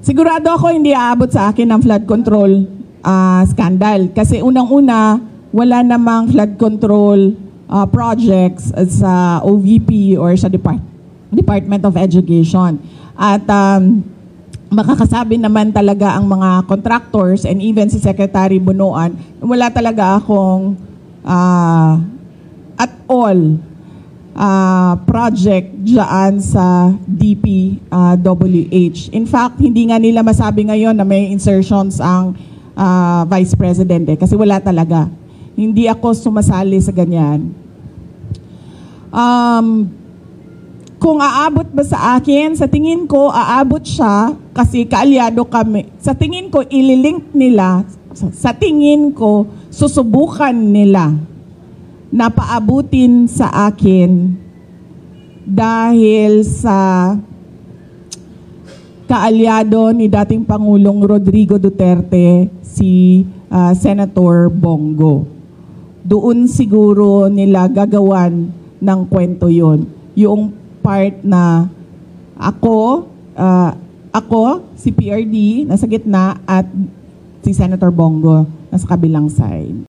Sigurado ako hindi aabot sa akin ang flood control scandal. Kasi unang-una, wala namang flood control projects sa OVP or sa Department of Education. At makakasabi naman talaga ang mga contractors and even si Secretary Bunuan, wala talaga akong at all project dyan sa DPWH. In fact, hindi nga nila masabi ngayon na may insertions ang Vice President kasi wala talaga. Hindi ako sumasali sa ganyan. Kung aabot ba sa akin, sa tingin ko aabot siya kasi kaalyado kami. Sa tingin ko ililink nila, sa tingin ko susubukan nila na paabutin sa akin dahil sa kaalyado ni dating Pangulong Rodrigo Duterte, si Senator Bongo. Doon siguro nila gagawan ng kwento yon. Yung part na ako, si PRD, nasa gitna at si Senator Bongo nasa kabilang side.